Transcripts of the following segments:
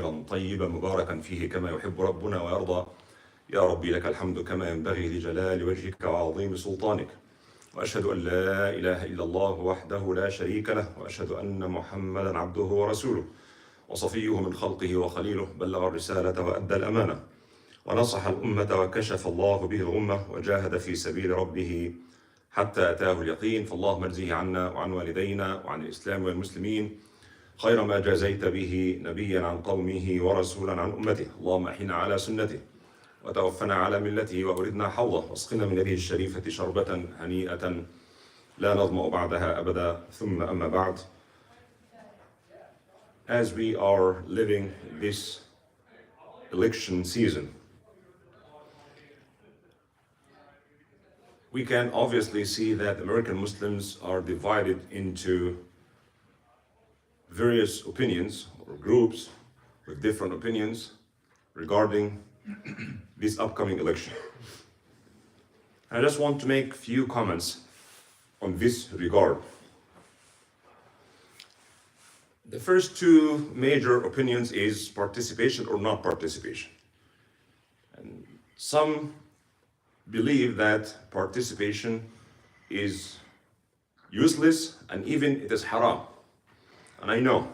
طيبا مباركا فيه كما يحب ربنا ويرضى يا ربي لك الحمد كما ينبغي لجلال وجهك وعظيم سلطانك وأشهد أن لا إله إلا الله وحده لا شريك له وأشهد أن محمدا عبده ورسوله وصفيه من خلقه وخليله بلغ الرسالة وأدى الأمانة ونصح الأمة وكشف الله به الغمة وجاهد في سبيل ربه حتى أتاه اليقين فاللهم اجزه عنا وعن والدينا وعن الإسلام والمسلمين خير ما جازيت به نبيا عن قومه ورسولا عن أمته اللهم أحينا على سنته وتوفنا على ملته وأردنا حوضه واسقنا من يده الشريفة شربة هنيئة لا نظمأ بعدها أبدا ثم أما بعد. As we are living this election season, we can obviously see that American Muslims are divided into various opinions or groups with different opinions regarding this upcoming election. I just want to make a few comments on this regard. The first two major opinions is participation or not participation. And some believe that participation is useless and even it is haram. And I know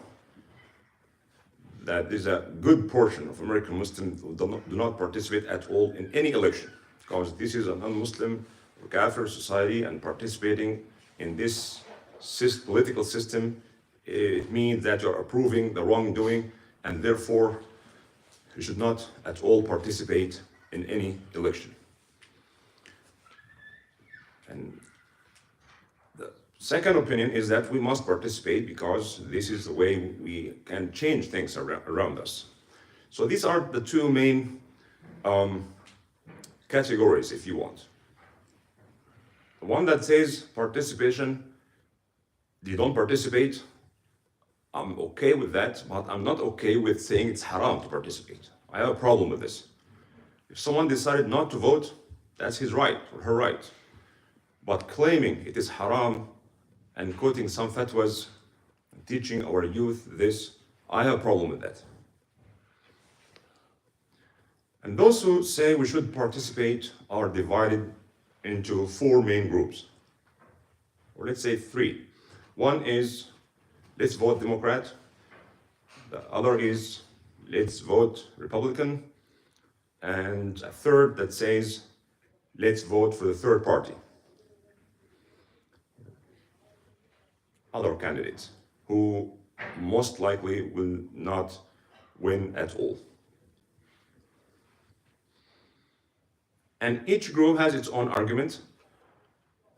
that there's a good portion of American Muslims who do not participate at all in any election, because this is a non-Muslim or Kafir society, and participating in this political system, it means that you're approving the wrongdoing, and therefore you should not at all participate in any election. And the second opinion is that we must participate because this is the way we can change things around us. So these are the two main categories, if you want. The one that says participation, you don't participate, I'm okay with that, but I'm not okay with saying it's haram to participate. I have a problem with this. If someone decided not to vote, that's his right or her right. But claiming it is haram and quoting some fatwas, teaching our youth this, I have a problem with that. And those who say we should participate are divided into four main groups, or let's say three. One is, let's vote Democrat. The other is, let's vote Republican. And a third that says, let's vote for the third party. Other candidates who most likely will not win at all. And each group has its own argument,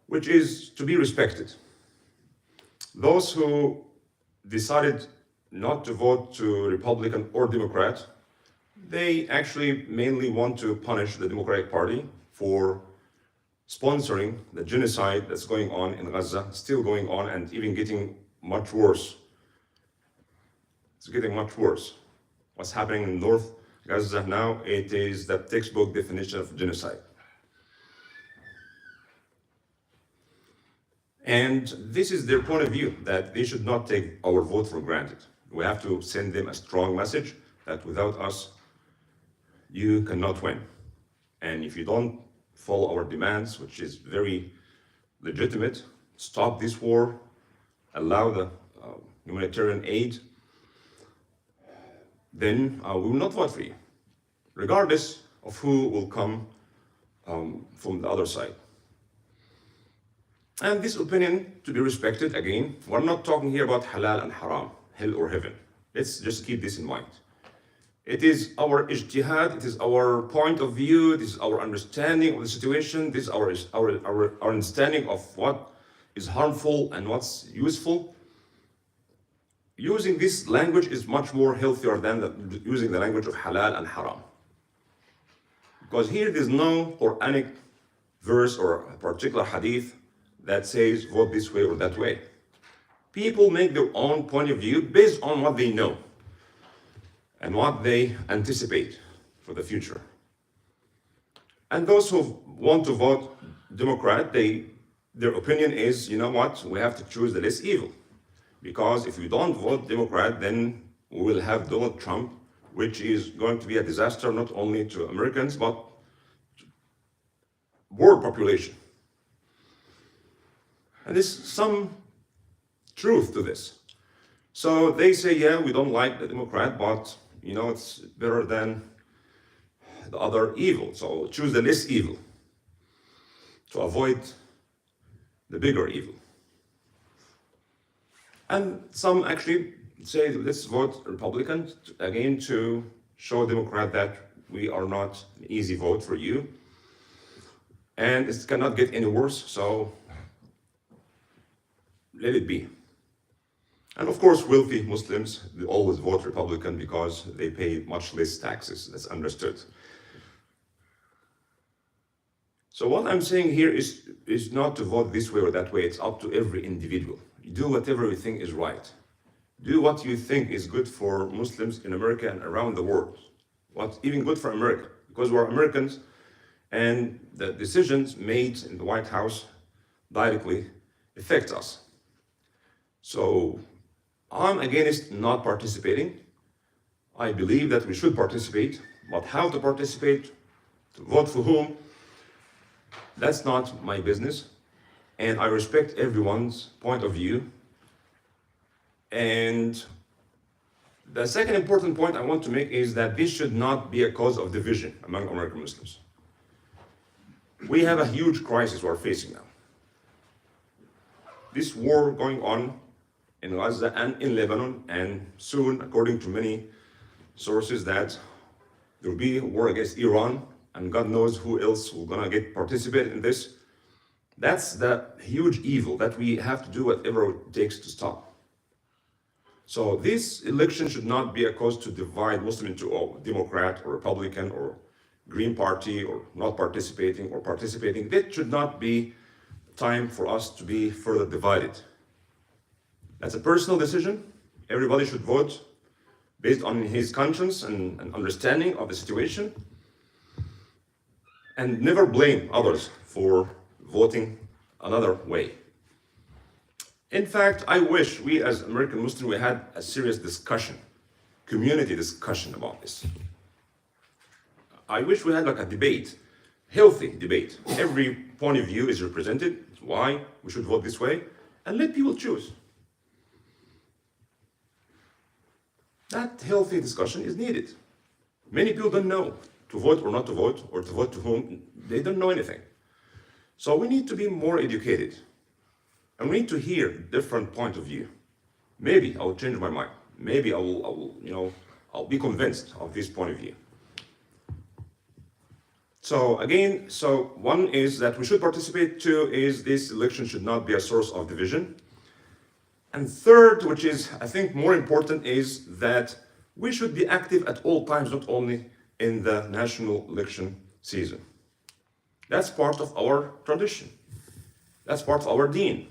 which is to be respected. Those who decided not to vote to Republican or Democrat, they actually mainly want to punish the Democratic Party for sponsoring the genocide that's going on in Gaza, still going on and even getting much worse. It's getting much worse. What's happening in North Gaza now, it is the textbook definition of genocide. And this is their point of view, that they should not take our vote for granted. We have to send them a strong message that without us, you cannot win. And if you don't follow our demands, which is very legitimate, stop this war, allow the humanitarian aid, then we will not vote for you, regardless of who will come from the other side. And this opinion to be respected, again, we're not talking here about halal and haram, hell or heaven. Let's just keep this in mind. It is our ijtihad, it is our point of view, this is our understanding of the situation, this is our understanding of what is harmful and what's useful. Using this language is much more healthier than using the language of halal and haram. Because here there's no Quranic verse or a particular hadith that says vote this way or that way. People make their own point of view based on what they know and what they anticipate for the future. And those who want to vote Democrat, their opinion is, you know what, we have to choose the less evil. Because if we don't vote Democrat, then we will have Donald Trump which is going to be a disaster not only to Americans, but world population. And there's some truth to this. So they say, yeah, we don't like the Democrat, but it's better than the other evil. So choose the less evil to avoid the bigger evil. And some actually say, let's vote Republican again to show Democrat that we are not an easy vote for you. And it cannot get any worse, so let it be. And of course, wealthy Muslims, they always vote Republican because they pay much less taxes. That's understood. So what I'm saying here is not to vote this way or that way. It's up to every individual. You do whatever you think is right. Do what you think is good for Muslims in America and around the world. What's even good for America, because we're Americans, and the decisions made in the White House directly affect us. So I'm against not participating. I believe that we should participate, but how to participate, to vote for whom, that's not my business. And I respect everyone's point of view. And the second important point I want to make is that this should not be a cause of division among American Muslims. We have a huge crisis we're facing now. This war going on in Gaza and in Lebanon, and soon, according to many sources, that there will be a war against Iran, and God knows who else will gonna participate in this. That's the huge evil that we have to do whatever it takes to stop. So this election should not be a cause to divide Muslim into Democrat or Republican or Green Party or not participating or participating. That should not be time for us to be further divided. That's a personal decision. Everybody should vote based on his conscience and understanding of the situation, and never blame others for voting another way. In fact, I wish we as American Muslims, we had a serious discussion, community discussion about this. I wish we had like a debate, healthy debate. Every point of view is represented, why we should vote this way, and let people choose. That healthy discussion is needed. Many people don't know to vote or not to vote, or to vote to whom. They don't know anything. So we need to be more educated. And we need to hear different point of view. Maybe I'll change my mind. Maybe I'll be convinced of this point of view. So again, one is that we should participate. Two is this election should not be a source of division. And third, which is I think more important, is that we should be active at all times, not only in the national election season. That's part of our tradition. That's part of our deen.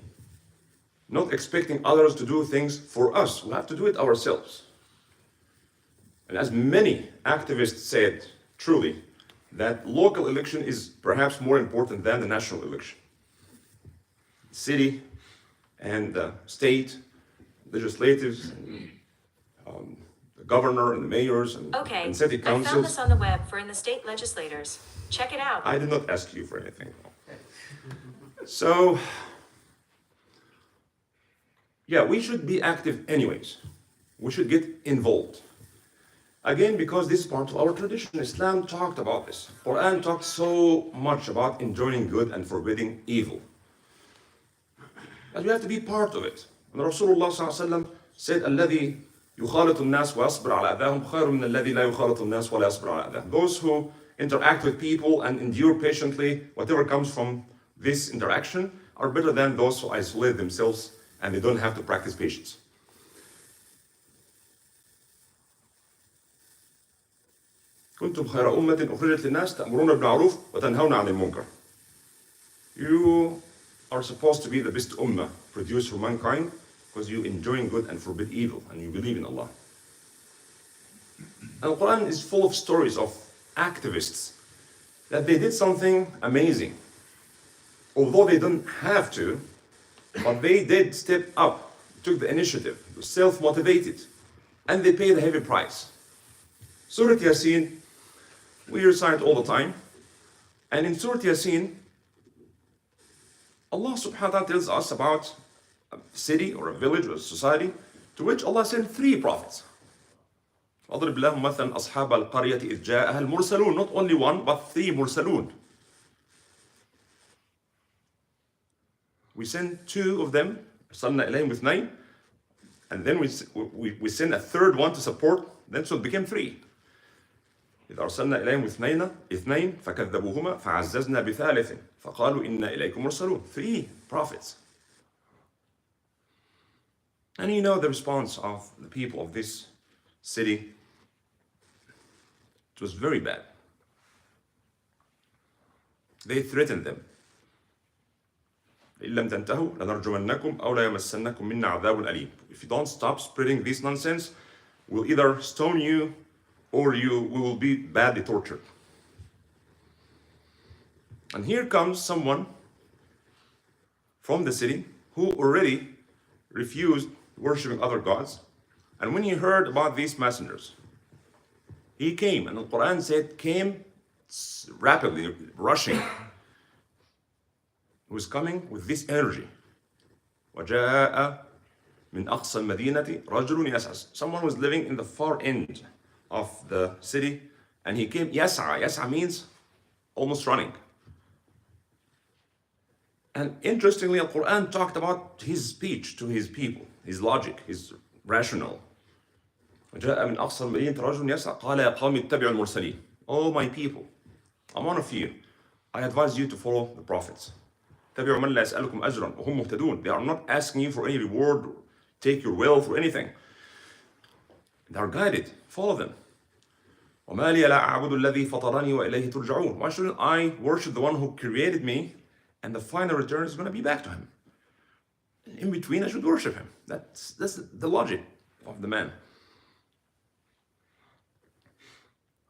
Not expecting others to do things for us. We have to do it ourselves. And as many activists said, truly, that local election is perhaps more important than the national election. City and the state, legislatives, and, the governor and the mayors and city councils. I found this on the web for in the state legislators. Check it out. I did not ask you for anything. So, yeah, we should be active anyways. We should get involved. Again, because this is part of our tradition. Islam talked about this. Quran talked so much about enjoining good and forbidding evil. And we have to be part of it. And Rasulullah ﷺ said, الذي يخالط الناس ويصبر على أذاهم خير من الذي لا يخالط الناس ولا يصبر على أذاهم. Those who interact with people and endure patiently whatever comes from this interaction are better than those who isolate themselves and they don't have to practice patience. كنتم خير أمة أخرجت للناس تأمرون بالمعروف وتنهون عن المنكر. You are supposed to be the best ummah produced for mankind because you enjoy good and forbid evil and you believe in Allah. And the Quran is full of stories of activists that they did something amazing. Although they didn't have to, but they did step up, took the initiative, self-motivated, and they paid a heavy price. Surah Yasin, we recite all the time. And in Surah Yasin, Allah subhanahu wa ta'ala tells us about a city or a village or a society to which Allah sent 3 prophets. اضرب لهم مثلا أصحاب القرية إذ جاءها المرسلون. Not only 1, but 3 مرسلون. We send 2 of them, أرسلنا إليهم اثنين, and then we send a 3rd one to support them, so it became 3. إذ أرسلنا إليهم اثنين فكذبوهما فعززنا بثالث فقالوا إنا إليكم مرسلون. 3 prophets. And you know the response of the people of this city. It was very bad. They threatened them. إن لم تنتهوا لنرجمنكم أو ليمسنكم منا عذاب أليم. If you don't stop spreading this nonsense, we'll either stone you or we will be badly tortured. And here comes someone from the city who already refused worshiping other gods. And when he heard about these messengers, he came, and the Quran said came rapidly, rushing. He was coming with this energy. وَجَاءَ مِنْ أَقْصَى الْمَدِينَةِ رَجُلٌ يَسْعَى. Someone was living in the far end of the city, and he came يَسْعَى. يَسْعَى means almost running. And interestingly, the Quran talked about his speech to his people, his logic, his rational. وَجَاءَ مِنْ أَقْصَى الْمَدِينَةِ رَجُلٌ يَسْعَى قَالَ يَا قَوْمِ اتَّبِعُوا الْمُرْسَلِينَ. Oh my people, I'm one of you. I advise you to follow the prophets. اتبعوا من لا يسألكم أجرا وهم مهتدون. They are not asking you for any reward, or take your wealth or anything. They are guided. Follow them. وما لي لا أعبد الذي فطرني وإليه ترجعون. Why shouldn't I worship the one who created me, and the final return is going to be back to him? In between, I should worship him. That's the logic of the man.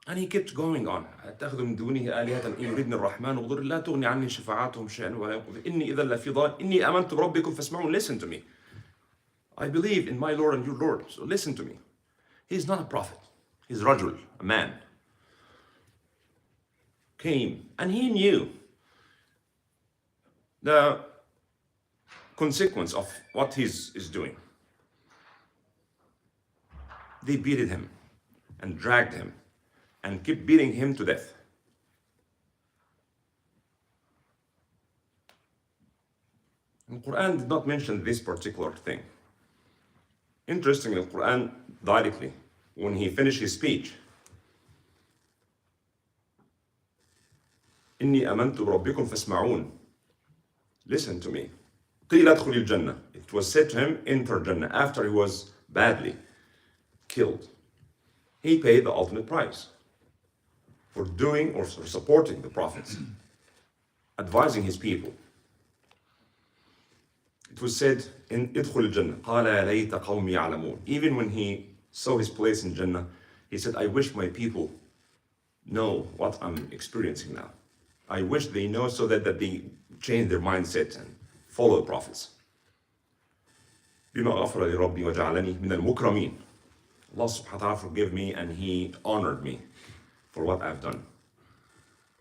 And he kept going on. أتخذ من دونه آلهة إن يردني الرحمن وضر لا تغني عني شفاعتهم شيئا ولا ينقذ إني إذا لفي ضلال إني آمنت بربكم فاسمعون. Listen to me. I believe in my Lord and your Lord, so listen to me. He's not a prophet. He's rajul, a man. Came, and he knew the consequence of what he's doing. They beat him and dragged him and keep beating him to death. And the Quran did not mention this particular thing. Interestingly, the Quran directly, when he finished his speech, إني آمنت بربكم فاسمعون. Listen to me. قيل ادخل الجنة. It was said to him, enter Jannah, after he was badly killed. He paid the ultimate price for doing or for supporting the prophets, advising his people. It was said in ادخل الجنة قال يا ليت قومي يعلمون. Even when he saw his place in Jannah, he said, I wish my people know what I'm experiencing now. I wish they know, so that they change their mindset and follow the prophets. بما غفر لي ربي وجعلني من المكرمين. Allah subhanahu wa ta'ala forgave me, and he honored me for what I've done.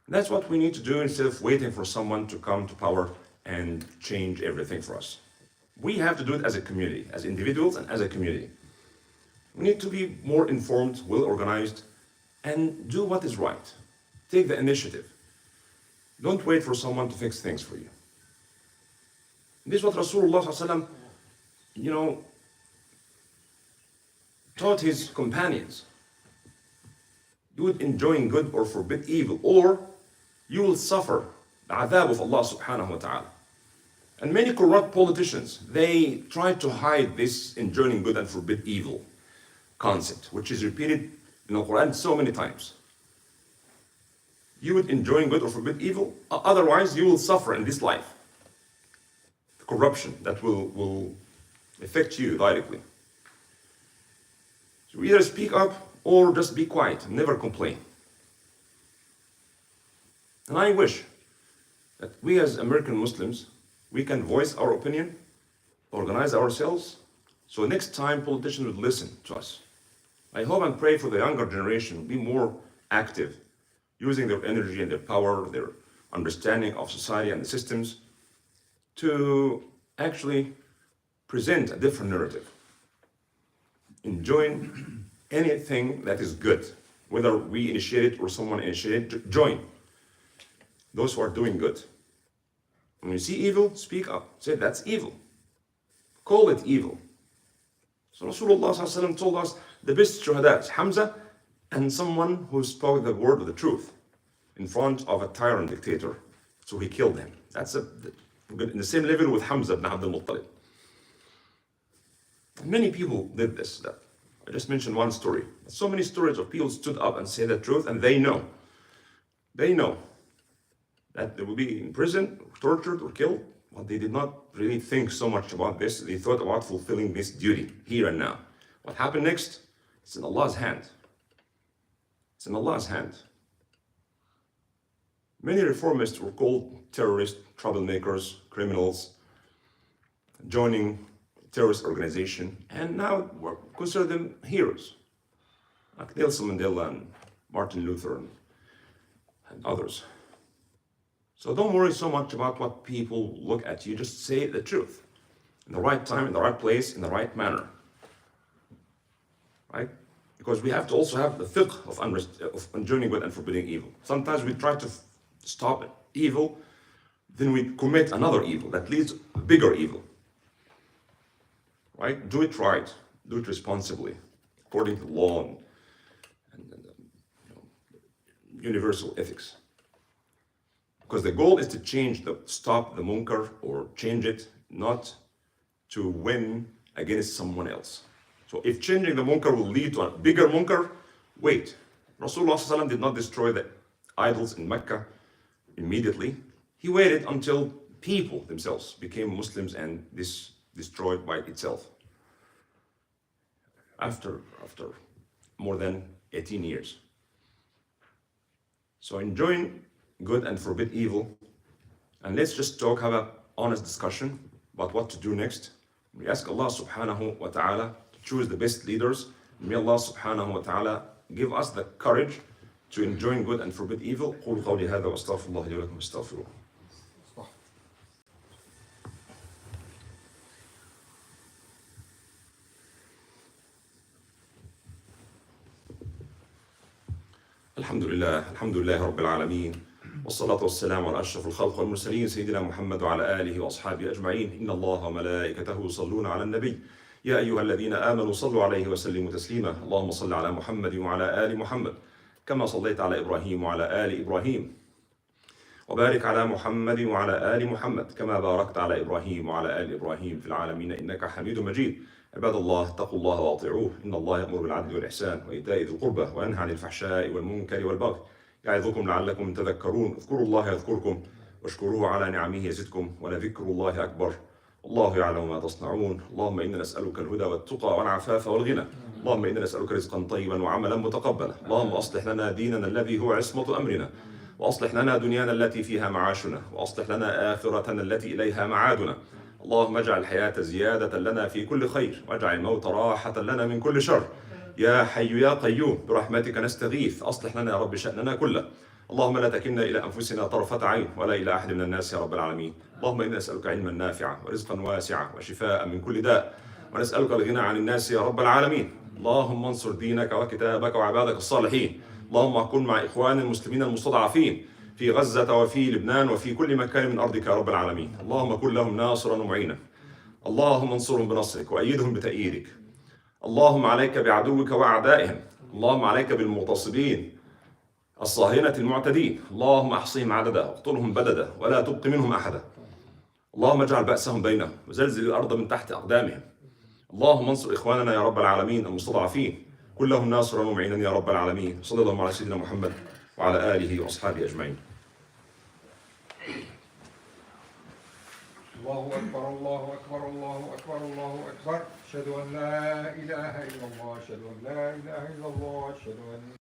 That's what we need to do instead of waiting for someone to come to power and change everything for us. We have to do it as a community, as individuals and as a community. We need to be more informed, well organized, and do what is right. Take the initiative. Don't wait for someone to fix things for you. This is what Rasulullah sallallahu alaihi wasallam, taught his companions. Do it enjoying good or forbid evil, or you will suffer the adhab of Allah subhanahu wa ta'ala. And many corrupt politicians, they try to hide this enjoying good and forbid evil concept, which is repeated in the Quran so many times. You would enjoy good or forbid evil, otherwise you will suffer in this life. The corruption that will affect you directly. So either speak up or just be quiet, never complain. And I wish that we as American Muslims, we can voice our opinion, organize ourselves, so next time politicians would listen to us. I hope and pray for the younger generation to be more active, using their energy and their power, their understanding of society and the systems to actually present a different narrative, enjoying anything that is good, whether we initiate it or someone initiated it, join those who are doing good. When you see evil, speak up, say that's evil, call it evil. So Rasulullah told us the best shuhada is Hamza and someone who spoke the word of the truth in front of a tyrant dictator. So he killed him. That's in the same level with Hamza ibn Abdul Muttalib. Many people did this. I just mentioned one story. So many stories of people stood up and said the truth, and they know that they will be in prison, or tortured, or killed, but they did not really think so much about this. They thought about fulfilling this duty here and now. What happened next? It's in Allah's hand. It's in Allah's hand. Many reformists were called terrorists, troublemakers, criminals, joining terrorist organization, and now we consider them heroes, like Nelson Mandela and Martin Luther and others. So don't worry so much about what people look at you, just say the truth in the right time, in the right place, in the right manner. Right? Because we have to also have the fiqh of enjoining good and forbidding evil. Sometimes we try to stop evil, then we commit another evil that leads to a bigger evil. Right? Do it right, do it responsibly, according to law and universal ethics. Because the goal is to stop the munkar or change it, not to win against someone else. So if changing the munkar will lead to a bigger munkar, wait. Rasulullah did not destroy the idols in Mecca immediately. He waited until people themselves became Muslims and this destroyed by itself. After more than 18 years. So enjoin good and forbid evil, and let's just have an honest discussion about what to do next. We ask Allah subhanahu wa ta'ala to choose the best leaders. May Allah subhanahu wa ta'ala give us the courage to enjoin good and forbid evil. قولوا قولي هذا واستغفر الله لي ولكم استغفروه. الحمد لله رب العالمين والصلاة والسلام على أشرف الخلق والمرسلين سيدنا محمد وعلى آله وأصحابه أجمعين. إن الله وملائكته يصلون على النبي يا أيها الذين آمنوا صلوا عليه وسلموا تسليما. اللهم صل على محمد وعلى آل محمد كما صليت على إبراهيم وعلى آل إبراهيم وبارك على محمد وعلى آل محمد كما باركت على إبراهيم وعلى آل إبراهيم في العالمين إنك حميد مجيد. عباد الله اتقوا الله واطيعوه إن الله يأمر بالعدل والإحسان وإيتاء ذي القربى وينهى عن الفحشاء والمنكر والبغي يعظكم لعلكم تذكرون. اذكروا الله يذكركم واشكروه على نعمه يزدكم ولذكر الله أكبر. الله يعلم ما تصنعون. اللهم إنا نسألك الهدى والتقى والعفاف والغنى. اللهم إنا نسألك رزقا طيبا وعملا متقبلا. اللهم أصلح لنا ديننا الذي هو عصمة أمرنا وأصلح لنا دنيانا التي فيها معاشنا وأصلح لنا آخرتنا التي إليها معادنا. اللهم اجعل الحياة زيادة لنا في كل خير واجعل الموت راحة لنا من كل شر. يا حي يا قيوم برحمتك نستغيث أصلح لنا يا رب شأننا كله. اللهم لا تكلنا إلى أنفسنا طرفة عين ولا إلى أحد من الناس يا رب العالمين. اللهم إنا نسألك علما نافعا ورزقا واسعا وشفاء من كل داء ونسألك الغنى عن الناس يا رب العالمين. اللهم انصر دينك وكتابك وعبادك الصالحين. اللهم كن مع إخوان المسلمين المستضعفين في غزة وفي لبنان وفي كل مكان من أرضك يا رب العالمين. اللهم كن لهم ناصرا ومعينا. اللهم انصرهم بنصرك وأيدهم بتأييدك. اللهم عليك بعدوك وأعدائهم. اللهم عليك بالمغتصبين الصاهنة المعتدين. اللهم أحصهم عددا واقتلهم بددا ولا تبق منهم أحدا. اللهم اجعل بأسهم بينهم وزلزل الأرض من تحت أقدامهم. اللهم انصر إخواننا يا رب العالمين المستضعفين كلهم ناصرا ومعينا يا رب العالمين. صلى الله على سيدنا محمد وعلى آله وأصحابه أجمعين. الله أكبر الله أكبر الله أكبر الله أكبر. أشهد أن لا إله إلا الله أشهد أن لا إله إلا الله أشهد أن